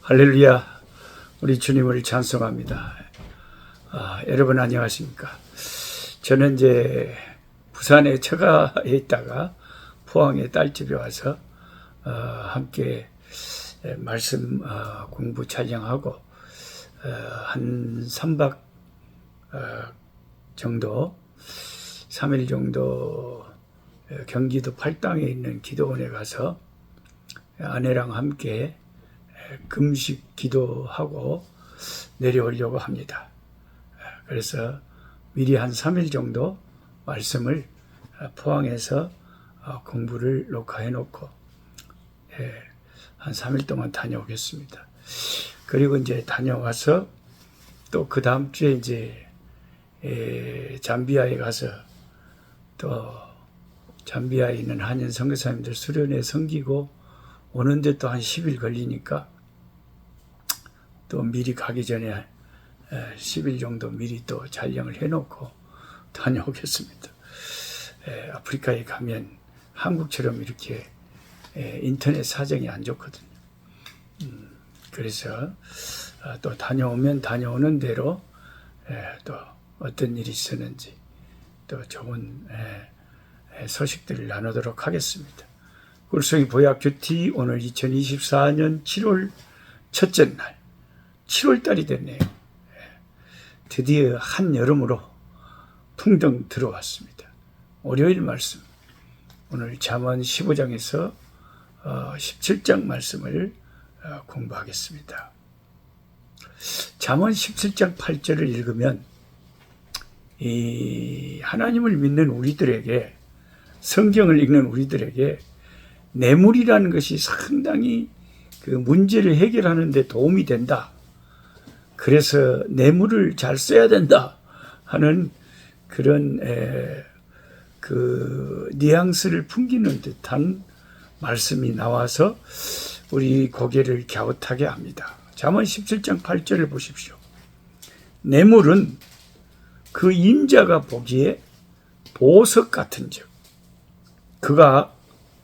할렐루야, 우리 주님을 찬송합니다. 여러분 안녕하십니까? 저는 이제 부산에 처가에 있다가 포항에 딸집에 와서 함께 말씀 공부 촬영하고 한 3박 정도 3일 정도 경기도 팔당에 있는 기도원에 가서 아내랑 함께 금식 기도하고 내려오려고 합니다. 그래서 미리 한 3일 정도 말씀을 포항에서 공부를 녹화해 놓고 한 3일 동안 다녀오겠습니다. 그리고 이제 다녀와서 또 그 다음 주에 이제 잠비아에 가서 또 잠비아에 있는 한인 선교사님들 수련회 섬기고 오는데 또 한 10일 걸리니까 또 미리 가기 전에 10일 정도 미리 또 촬영을 해놓고 다녀오겠습니다. 아프리카에 가면 한국처럼 이렇게 인터넷 사정이 안 좋거든요. 그래서 또 다녀오면 다녀오는 대로 또 어떤 일이 있었는지 또 좋은 소식들을 나누도록 하겠습니다. 꿀송이 보약 큐티 오늘 2024년 7월 첫째 날 7월달이 됐네요. 드디어 한여름으로 풍덩 들어왔습니다. 월요일 말씀 오늘 잠언 15장에서 17장 말씀을 공부하겠습니다. 잠언 17장 8절을 읽으면 이 하나님을 믿는 우리들에게 성경을 읽는 우리들에게 뇌물이라는 것이 상당히 그 문제를 해결하는 데 도움이 된다. 그래서 뇌물을 잘 써야 된다 하는 그런 그 뉘앙스를 풍기는 듯한 말씀이 나와서 우리 고개를 갸웃하게 합니다. 잠언 17장 8절을 보십시오. 뇌물은 그 임자가 보기에 보석 같은즉 그가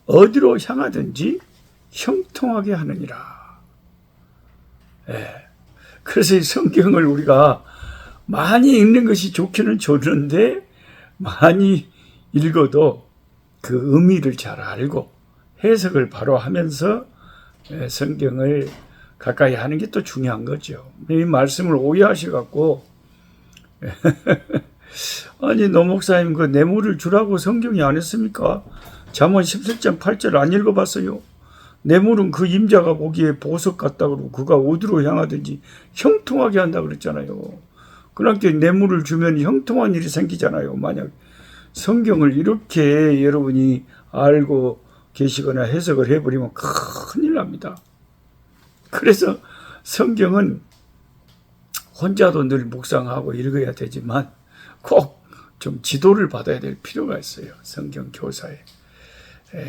어디로 향하든지 형통하게 하느니라. 그래서 이 성경을 우리가 많이 읽는 것이 좋기는 좋은데 많이 읽어도 그 의미를 잘 알고 해석을 바로 하면서 성경을 가까이 하는 게 또 중요한 거죠. 이 말씀을 오해하셔갖고 아니 노 목사님 그 뇌물을 주라고 성경이 안 했습니까? 잠언 17장 8절 안 읽어봤어요? 뇌물은 그 임자가 보기에 보석 같다 그러고 그가 어디로 향하든지 형통하게 한다 그랬잖아요. 그렇게 뇌물을 주면 형통한 일이 생기잖아요. 만약 성경을 이렇게 여러분이 알고 계시거나 해석을 해버리면 큰일 납니다. 그래서 성경은 혼자도 늘 묵상하고 읽어야 되지만 꼭 좀 지도를 받아야 될 필요가 있어요. 성경 교사에.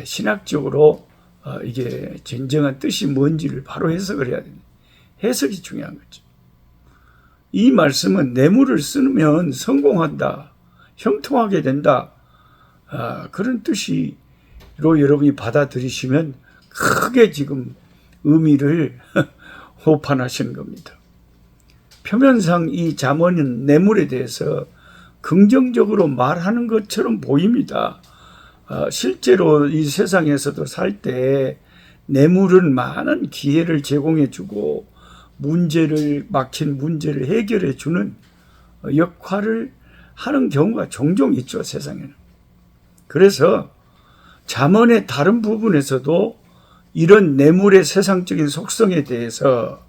신학적으로 이게 진정한 뜻이 뭔지를 바로 해석을 해야 됩니다. 해석이 중요한 거죠. 이 말씀은 뇌물을 쓰면 성공한다, 형통하게 된다, 그런 뜻으로 여러분이 받아들이시면 크게 지금 의미를 호판하시는 겁니다. 표면상 이 잠언은 뇌물에 대해서 긍정적으로 말하는 것처럼 보입니다. 실제로 이 세상에서도 살 때 뇌물은 많은 기회를 제공해주고 막힌 문제를 해결해주는 역할을 하는 경우가 종종 있죠, 세상에는. 그래서 잠언의 다른 부분에서도 이런 뇌물의 세상적인 속성에 대해서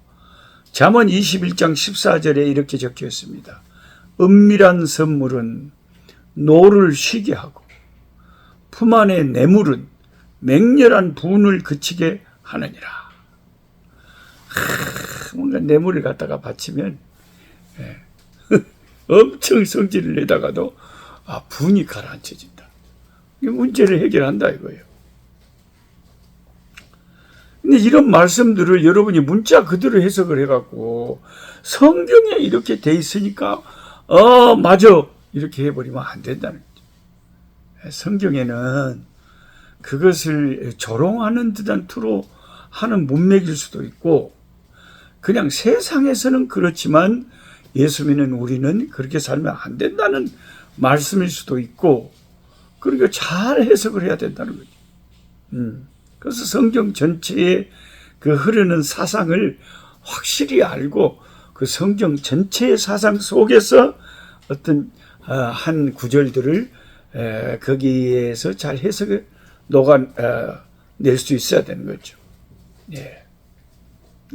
잠언 21장 14절에 이렇게 적혀 있습니다. 은밀한 선물은 노를 쉬게 하고 품 안의 뇌물은 맹렬한 분을 그치게 하느니라. 뭔가 뇌물을 갖다가 바치면 엄청 성질을 내다가도 분이 가라앉혀진다. 이 문제를 해결한다 이거예요. 근데 이런 말씀들을 여러분이 문자 그대로 해석을 해갖고 성경에 이렇게 돼 있으니까 맞아 이렇게 해버리면 안 된다는 거죠. 성경에는 그것을 조롱하는 듯한 투로 하는 문맥일 수도 있고 그냥 세상에서는 그렇지만 예수 믿는 우리는 그렇게 살면 안 된다는 말씀일 수도 있고, 그러니까 잘 해석을 해야 된다는 거죠. 그래서 성경 전체에 그 흐르는 사상을 확실히 알고 그 성경 전체의 사상 속에서 어떤 한 구절들을 거기에서 잘 해석을 녹아낼 수 있어야 되는 거죠. 예.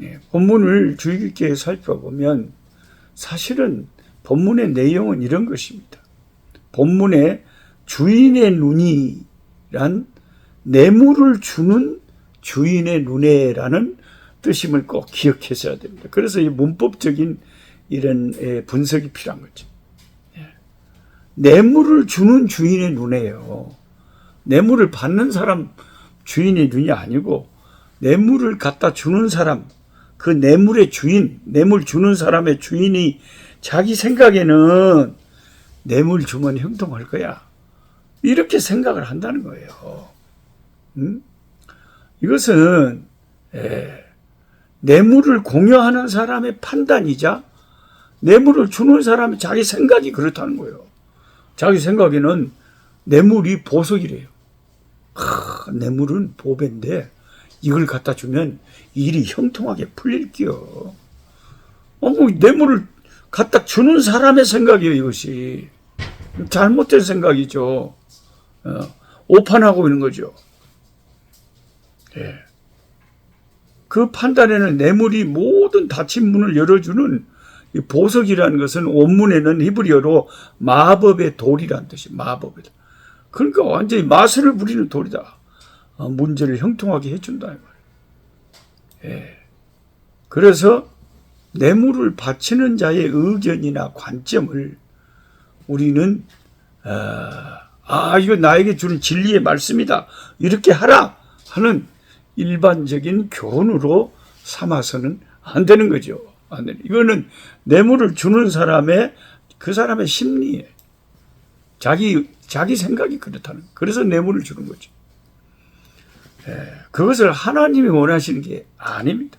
예. 본문을 주의 깊게 살펴보면 사실은 본문의 내용은 이런 것입니다. 본문의 주인의 눈이란 뇌물을 주는 주인의 눈에라는 뜻임을 꼭 기억하셔야 됩니다. 그래서 이 문법적인 이런 분석이 필요한 거죠. 뇌물을 주는 주인의 눈에요. 뇌물을 받는 사람 주인의 눈이 아니고 뇌물을 갖다 주는 사람, 그 뇌물의 주인, 뇌물 주는 사람의 주인이 자기 생각에는 뇌물 주면 형통할 거야, 이렇게 생각을 한다는 거예요. 이것은 뇌물을 공여하는 사람의 판단이자 뇌물을 주는 사람의 자기 생각이 그렇다는 거예요. 자기 생각에는 뇌물이 보석이래요. 뇌물은 보배인데 이걸 갖다 주면 일이 형통하게 풀릴게요. 뭐 뇌물을 갖다 주는 사람의 생각이에요. 이것이 잘못된 생각이죠. 오판하고 있는 거죠. 예. 그 판단에는 뇌물이 모든 닫힌 문을 열어주는 이 보석이라는 것은 원문에는 히브리어로 마법의 돌이라는 뜻이 마법이다. 그러니까 완전히 마술을 부리는 돌이다. 문제를 형통하게 해준다. 예. 그래서 뇌물을 바치는 자의 의견이나 관점을 우리는 이거 나에게 주는 진리의 말씀이다, 이렇게 하라 하는 일반적인 교훈으로 삼아서는 안 되는 거죠. 안 되는. 이거는 뇌물을 주는 사람의 그 사람의 심리에 자기 생각이 그렇다는. 그래서 뇌물을 주는 거죠. 그것을 하나님이 원하시는 게 아닙니다.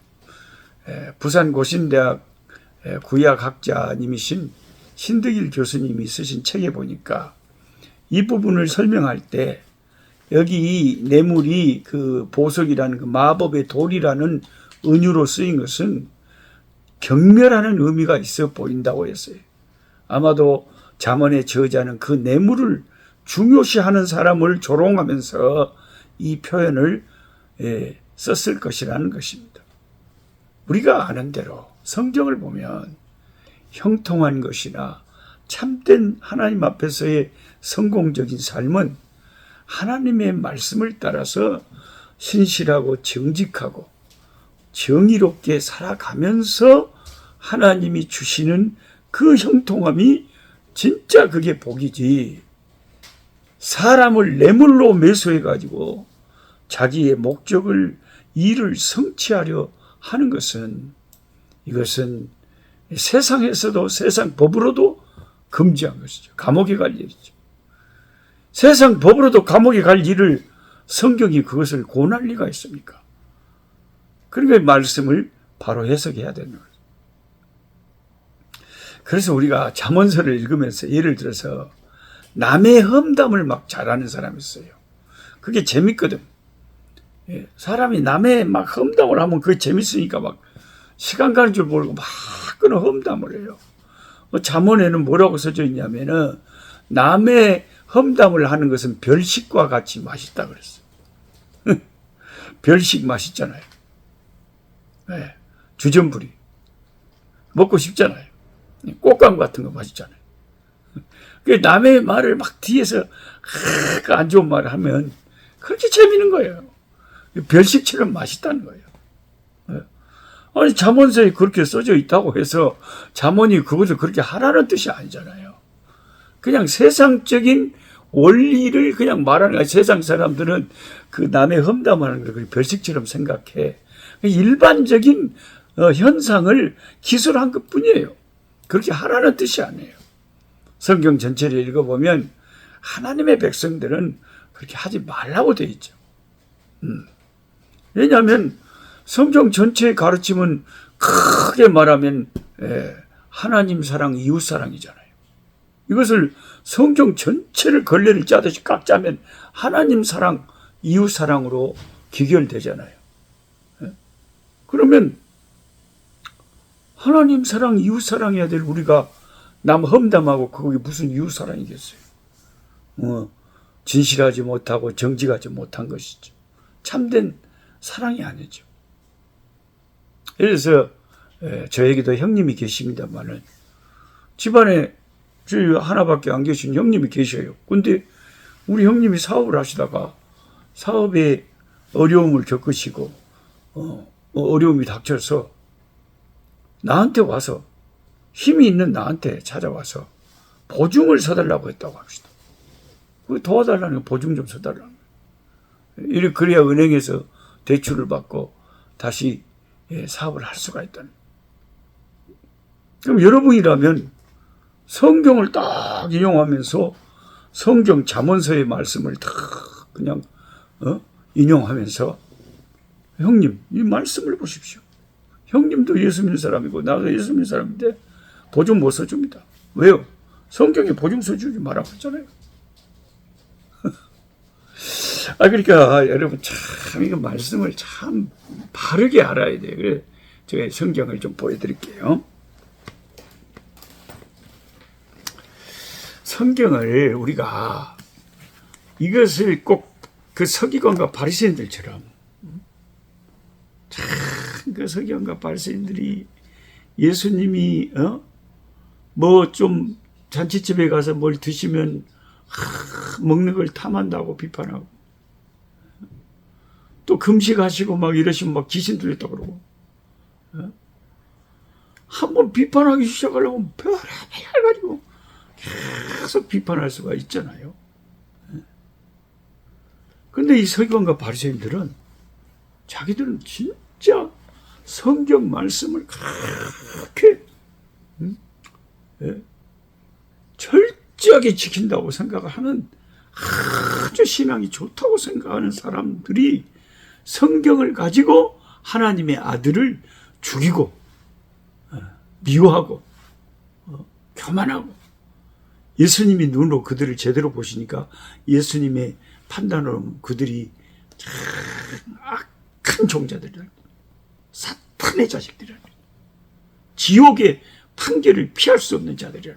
부산 고신대학 구약학자님이신 신득일 교수님이 쓰신 책에 보니까 이 부분을 설명할 때 여기 뇌물이 그 보석이라는 그 마법의 돌이라는 은유로 쓰인 것은 경멸하는 의미가 있어 보인다고 했어요. 아마도 잠언의 저자는 그 뇌물을 중요시하는 사람을 조롱하면서 이 표현을 썼을 것이라는 것입니다. 우리가 아는 대로 성경을 보면 형통한 것이나 참된 하나님 앞에서의 성공적인 삶은 하나님의 말씀을 따라서 신실하고 정직하고 정의롭게 살아가면서 하나님이 주시는 그 형통함이 진짜 그게 복이지, 사람을 뇌물로 매수해가지고 자기의 목적을, 일을 성취하려 하는 것은, 이것은 세상에서도 세상 법으로도 금지한 것이죠. 감옥에 갈 일이죠. 세상 법으로도 감옥에 갈 일을 성경이 그것을 권할 리가 있습니까? 그러니까 말씀을 바로 해석해야 되는 거예요. 그래서 우리가 잠언서를 읽으면서 예를 들어서 남의 험담을 막 잘하는 사람이 있어요. 그게 재밌거든. 사람이 남의 막 험담을 하면 그게 재밌으니까 막 시간 가는 줄 모르고 막 끊어 험담을 해요. 잠언에는 뭐라고 써져 있냐면은 남의 험담을 하는 것은 별식과 같이 맛있다 그랬어요. 별식 맛있잖아요. 네. 주전부리 먹고 싶잖아요. 꽃감 같은 거 맛있잖아요. 남의 말을 막 뒤에서 안 좋은 말을 하면 그렇게 재미있는 거예요. 별식처럼 맛있다는 거예요. 아니 잠언서에 그렇게 써져 있다고 해서 잠언이 그것을 그렇게 하라는 뜻이 아니잖아요. 그냥 세상적인 원리를 그냥 말하는 거야. 세상 사람들은 그 남의 험담하는 걸 별식처럼 생각해. 일반적인 현상을 기술한 것뿐이에요. 그렇게 하라는 뜻이 아니에요. 성경 전체를 읽어보면 하나님의 백성들은 그렇게 하지 말라고 되어 있죠. 왜냐하면 성경 전체의 가르침은 크게 말하면 하나님 사랑, 이웃 사랑이잖아요. 이것을 성경 전체를 걸레를 짜듯이 꽉 짜면 하나님 사랑, 이웃 사랑으로 귀결되잖아요. 그러면 하나님 사랑, 이웃 사랑해야 될 우리가 남 험담하고 그게 무슨 이웃 사랑이겠어요? 진실하지 못하고 정직하지 못한 것이죠. 참된 사랑이 아니죠. 그래서 저에게도 형님이 계십니다만은 집안에 저희 하나밖에 안 계신 형님이 계셔요. 근데 우리 형님이 사업을 하시다가 사업에 어려움을 겪으시고 어려움이 닥쳐서 나한테 와서 힘이 있는 나한테 찾아와서 보증을 서달라고 했다고 합시다. 도와달라는 거, 보증 좀 서달라는 거예요. 이렇게 그래야 은행에서 대출을 받고 다시 사업을 할 수가 있다는 거예요. 그럼 여러분이라면 성경을 딱 인용하면서 성경 잠언서의 말씀을 다 그냥 인용하면서 형님 이 말씀을 보십시오. 형님도 예수 믿는 사람이고 나도 예수 믿는 사람인데 보증 못 써줍니다. 왜요? 성경에 보증 써주지 말라고 했잖아요. 그러니까 여러분 참 이거 말씀을 참 바르게 알아야 돼요. 그래 제가 성경을 좀 보여드릴게요. 성경을 우리가 이것을 꼭 그 서기관과 바리새인들처럼 참 그 서기관과 바리새인들이 예수님이 뭐 좀 잔치집에 가서 뭘 드시면 먹는 걸 탐한다고 비판하고 또 금식하시고 막 이러시면 막 귀신 들렸다 그러고 한번 비판하기 시작하려면 별을 가지고 계속 비판할 수가 있잖아요. 근데 이 서기관과 바리새인들은 자기들은 진짜 성경 말씀을 그렇게 철저하게 지킨다고 생각하는 아주 신앙이 좋다고 생각하는 사람들이 성경을 가지고 하나님의 아들을 죽이고 미워하고 교만하고 예수님이 눈으로 그들을 제대로 보시니까 예수님의 판단으로 그들이 참 악한 종자들이라 사탄의 자식들이라 지옥의 판결을 피할 수 없는 자들이라.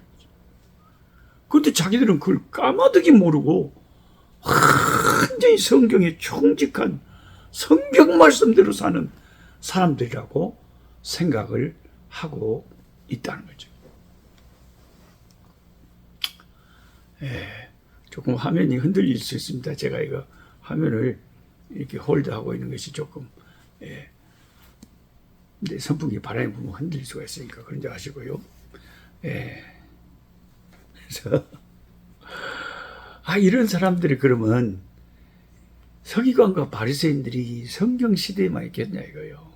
그런데 자기들은 그걸 까마득히 모르고 완전히 성경에 충직한 성경 말씀대로 사는 사람들이라고 생각을 하고 있다는 거죠. 조금 화면이 흔들릴 수 있습니다. 제가 이거 화면을 이렇게 홀드하고 있는 것이 조금 근데 선풍기 바람이 불면 흔들릴 수가 있으니까 그런 줄 아시고요. 그래서 이런 사람들이 그러면 서기관과 바리새인들이 성경 시대에만 있겠냐 이거요.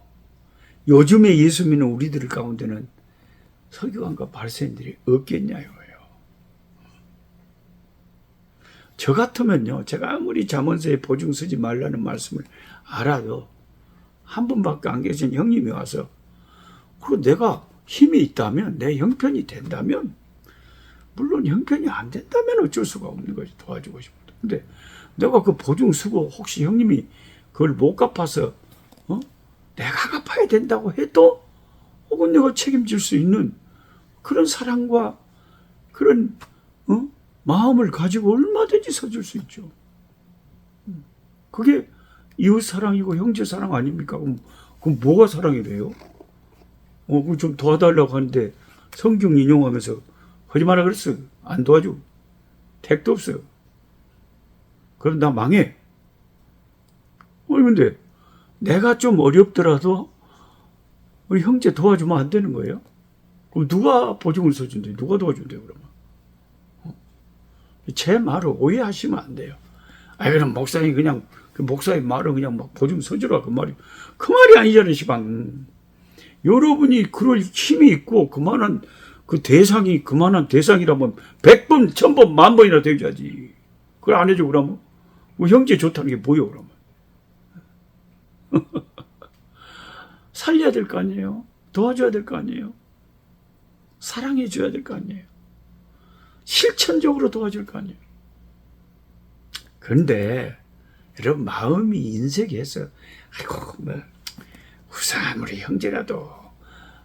요즘에 예수 믿는 우리들 가운데는 서기관과 바리새인들이 없겠냐 이거예요. 저 같으면요, 제가 아무리 잠언서에 보증 쓰지 말라는 말씀을 알아도 한 분밖에 안 계신 형님이 와서 그리고 내가 힘이 있다면 내 형편이 된다면 물론 형편이 안 된다면 어쩔 수가 없는 거지. 도와주고 싶다. 근데 내가 그 보증 쓰고 혹시 형님이 그걸 못 갚아서 내가 갚아야 된다고 해도 혹은 내가 책임질 수 있는 그런 사랑과 그런 마음을 가지고 얼마든지 서줄 수 있죠. 그게 이웃 사랑이고 형제 사랑 아닙니까? 그럼 뭐가 사랑이래요? 그거 좀 도와달라고 하는데 성경 인용하면서 거짓말하라 그랬어. 안 도와줘. 택도 없어. 그럼 나 망해. 근데 내가 좀 어렵더라도 우리 형제 도와주면 안 되는 거예요? 그럼 누가 보증을 써준대? 누가 도와준대 그러면? 제 말을 오해하시면 안 돼요. 그럼 목사님 그냥 그 목사님 말은 그냥 막 보증 서주라 그 말이 아니잖아요, 시방. 여러분이 그럴 힘이 있고 그만한 그 대상이 그만한 대상이라면 100번, 1000번, 10,000번이나 되줘야지. 그걸 안 해줘 그러면 형제 좋다는 게 뭐예요 그러면? 살려야 될 거 아니에요. 도와줘야 될 거 아니에요. 사랑해 줘야 될 거 아니에요. 실천적으로 도와줄 거 아니에요. 그런데 여러분 마음이 인색해서 아이고 뭐 우리 형제라도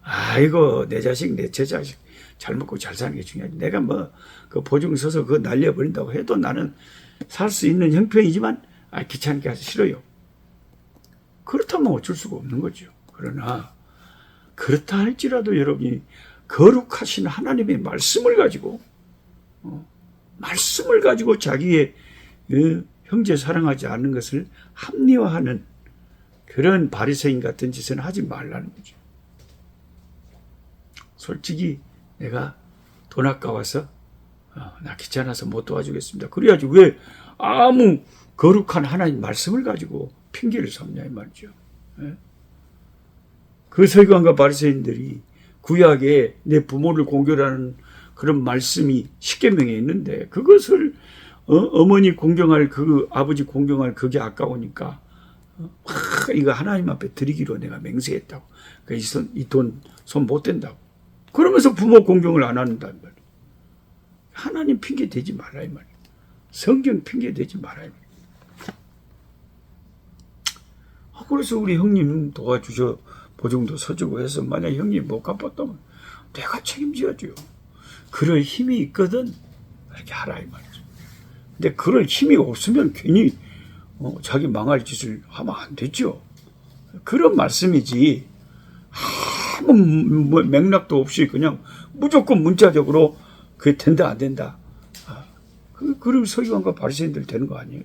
아이고 내 자식 내 제자식 잘 먹고 잘 사는 게 중요하지. 내가 뭐 그 보증 서서 그거 날려버린다고 해도 나는 살 수 있는 형편이지만 귀찮게 해서 싫어요. 그렇다면 어쩔 수가 없는 거죠. 그러나 그렇다 할지라도 여러분이 거룩하신 하나님의 말씀을 가지고 자기의 형제 사랑하지 않는 것을 합리화하는 그런 바리새인 같은 짓은 하지 말라는 거죠. 솔직히 내가 돈 아까워서 나 귀찮아서 못 도와주겠습니다. 그래야지 왜 아무 거룩한 하나님 말씀을 가지고 핑계를 삼냐 이 말이죠. 그 서기관과 바리새인들이 구약에 내 부모를 공경하는 그런 말씀이 십계명에 있는데 그것을 어머니 공경할 그 아버지 공경할 그게 아까우니까 이거 하나님 앞에 드리기로 내가 맹세했다고. 이 돈 손 못 댄다고. 그러면서 부모 공경을 안 한다는 말이에요. 하나님 핑계 대지 말라 이 말이에요. 성경 핑계 대지 말라 이 말이에요. 그래서 우리 형님 도와주셔 보증도 서주고 해서 만약 형님 못 갚았다면 내가 책임져야죠. 그럴 힘이 있거든 이렇게 하라 이 말이죠. 근데 그럴 힘이 없으면 괜히 자기 망할 짓을 하면 안 되죠. 그런 말씀이지 아무 맥락도 없이 그냥 무조건 문자적으로 그게 된다 안 된다. 그럼 서기관과 바리새인들 되는 거 아니에요?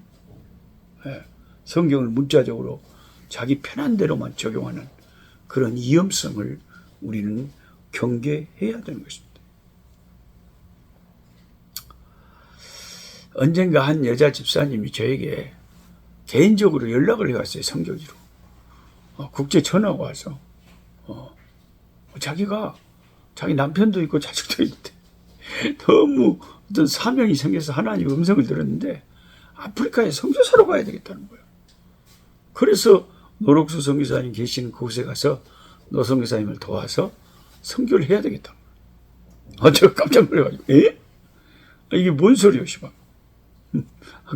성경을 문자적으로 자기 편한 대로만 적용하는 그런 위험성을 우리는 경계해야 되는 것입니다. 언젠가 한 여자 집사님이 저에게 개인적으로 연락을 해왔어요. 성경으로. 국제 전화가 와서 자기가 자기 남편도 있고 자식도 있는데 너무 어떤 사명이 생겨서 하나님 음성을 들었는데 아프리카에 선교사로 가야 되겠다는 거예요. 그래서 노록수 선교사님 계시는 그곳에 가서 노 선교사님을 도와서 선교를 해야 되겠다. 제가 깜짝 놀라가지고 이게 뭔 소리요 시방.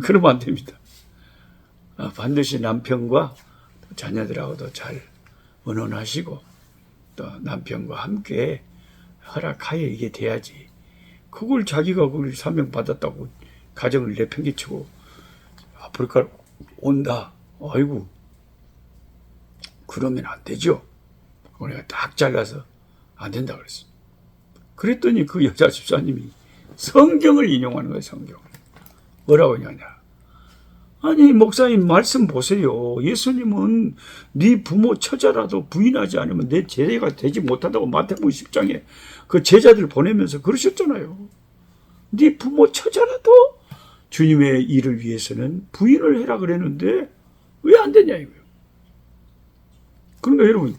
그러면 안 됩니다. 반드시 남편과 자녀들하고도 잘 의논하시고 또 남편과 함께 허락하에 이게 돼야지. 그걸 자기가 그걸 사명 받았다고 가정을 내팽개치고 아프리카로 온다. 아이고 그러면 안 되죠. 내가 딱 잘라서 안 된다 그랬어. 그랬더니 그 여자 집사님이 성경을 인용하는 거예요. 성경을. 뭐라고 하냐냐. 아니 목사님 말씀 보세요. 예수님은 네 부모 처자라도 부인하지 않으면 내 제자가 되지 못한다고 마태복음 10장에 그 제자들 보내면서 그러셨잖아요. 네 부모 처자라도 주님의 일을 위해서는 부인을 해라 그랬는데 왜 안 되냐 이거예요. 그러니까 여러분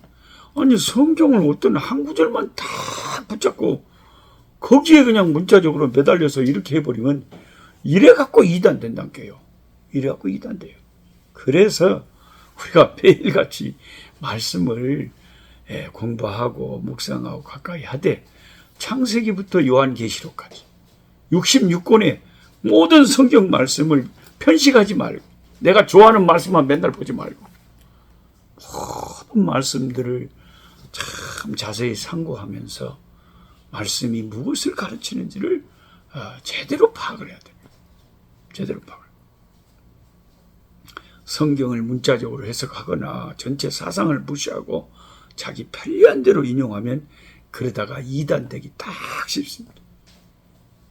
아니 성경을 어떤 한 구절만 다 붙잡고 거기에 그냥 문자적으로 매달려서 이렇게 해버리면 이래 갖고 이단 된다는 게요. 이래 갖고 이단 돼요. 그래서 우리가 매일같이 말씀을 공부하고 묵상하고 가까이 하되 창세기부터 요한계시록까지 66권의 모든 성경 말씀을 편식하지 말고 내가 좋아하는 말씀만 맨날 보지 말고 모든 말씀들을 참 자세히 상고하면서 말씀이 무엇을 가르치는지를 제대로 파악을 해야 됩니다. 제대로 파악을. 성경을 문자적으로 해석하거나 전체 사상을 무시하고 자기 편리한 대로 인용하면 그러다가 이단되기 딱 쉽습니다.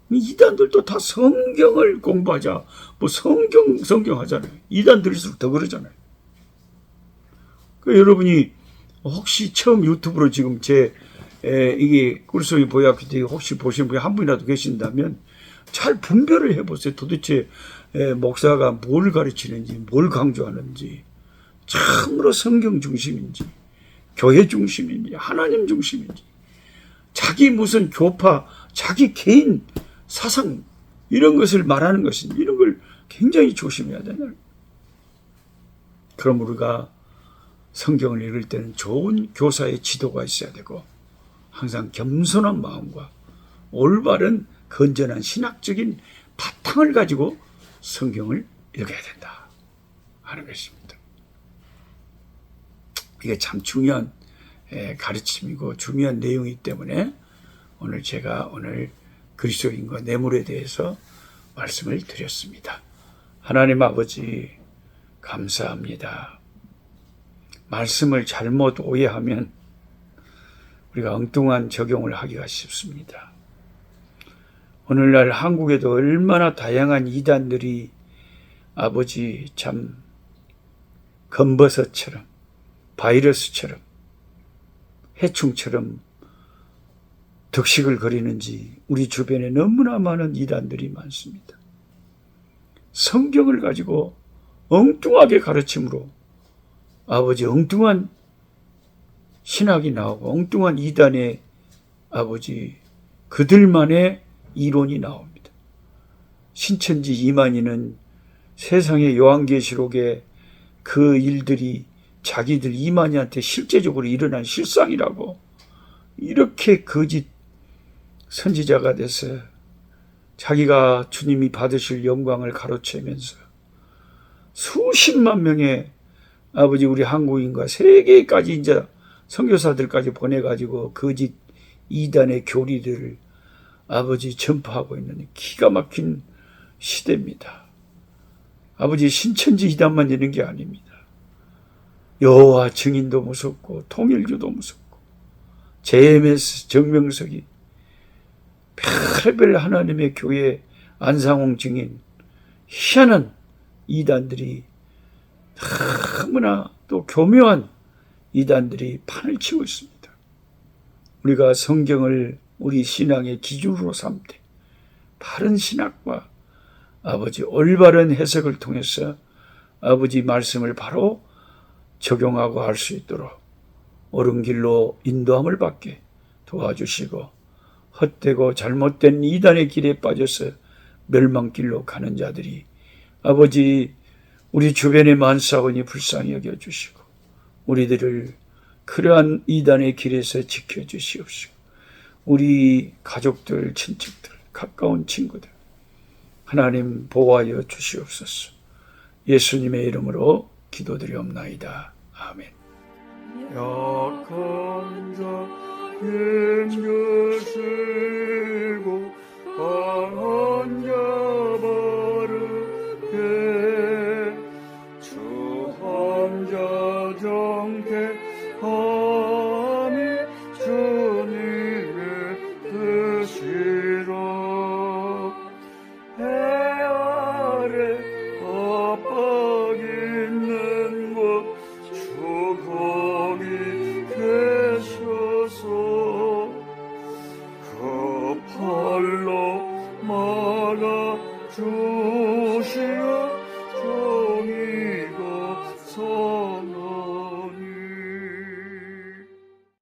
이단들도 다 성경을 공부하자. 뭐 성경 하잖아요. 이단 들을수록 더 그러잖아요. 여러분이 혹시 처음 유튜브로 지금 이게 꿀속의 보약기 되게 혹시 보시는 분이 한 분이라도 계신다면 잘 분별을 해보세요. 도대체 목사가 뭘 가르치는지, 뭘 강조하는지, 참으로 성경 중심인지, 교회 중심인지, 하나님 중심인지, 자기 무슨 교파, 자기 개인 사상 이런 것을 말하는 것인지 이런 걸 굉장히 조심해야 되나요? 그럼 우리가 성경을 읽을 때는 좋은 교사의 지도가 있어야 되고 항상 겸손한 마음과 올바른 건전한 신학적인 바탕을 가지고 성경을 읽어야 된다 하는 것입니다. 이게 참 중요한 가르침이고 중요한 내용이기 때문에 제가 그리스도인과 뇌물에 대해서 말씀을 드렸습니다. 하나님 아버지 감사합니다. 말씀을 잘못 오해하면 우리가 엉뚱한 적용을 하기가 쉽습니다. 오늘날 한국에도 얼마나 다양한 이단들이 아버지 참 검버섯처럼 바이러스처럼 해충처럼 득식을 거리는지 우리 주변에 너무나 많은 이단들이 많습니다. 성경을 가지고 엉뚱하게 가르침으로 아버지 엉뚱한 신학이 나오고 엉뚱한 이단의 아버지 그들만의 이론이 나옵니다. 신천지 이만희는 세상의 요한계시록에 그 일들이 자기들 이만희한테 실제적으로 일어난 실상이라고 이렇게 거짓 선지자가 돼서 자기가 주님이 받으실 영광을 가로채면서 수십만 명의 아버지 우리 한국인과 세계까지 이제 선교사들까지 보내가지고 거짓 이단의 교리들을 아버지 전파하고 있는 기가 막힌 시대입니다. 아버지 신천지 이단만 있는 게 아닙니다. 여호와 증인도 무섭고 통일교도 무섭고 JMS 정명석이 별별 하나님의 교회 안상홍 증인 희한한 이단들이 너무나 또 교묘한 이단들이 판을 치고 있습니다. 우리가 성경을 우리 신앙의 기준으로 삼되 바른 신학과 아버지 올바른 해석을 통해서 아버지 말씀을 바로 적용하고 할 수 있도록 옳은 길로 인도함을 받게 도와주시고 헛되고 잘못된 이단의 길에 빠져서 멸망길로 가는 자들이 아버지 우리 주변에 만사오니 불쌍히 여겨주시고 우리들을 그러한 이단의 길에서 지켜주시옵시고 우리 가족들, 친척들, 가까운 친구들 하나님 보호하여 주시옵소서. 예수님의 이름으로 기도드리옵나이다. 아멘. 약한 자 힘주시고 강한 자 바르게 주한 자 정케함이 주님의 뜻이라. 해 아래 압박 있는 곳 주 거기 계셔서 그 팔로 막아 주시옵소서.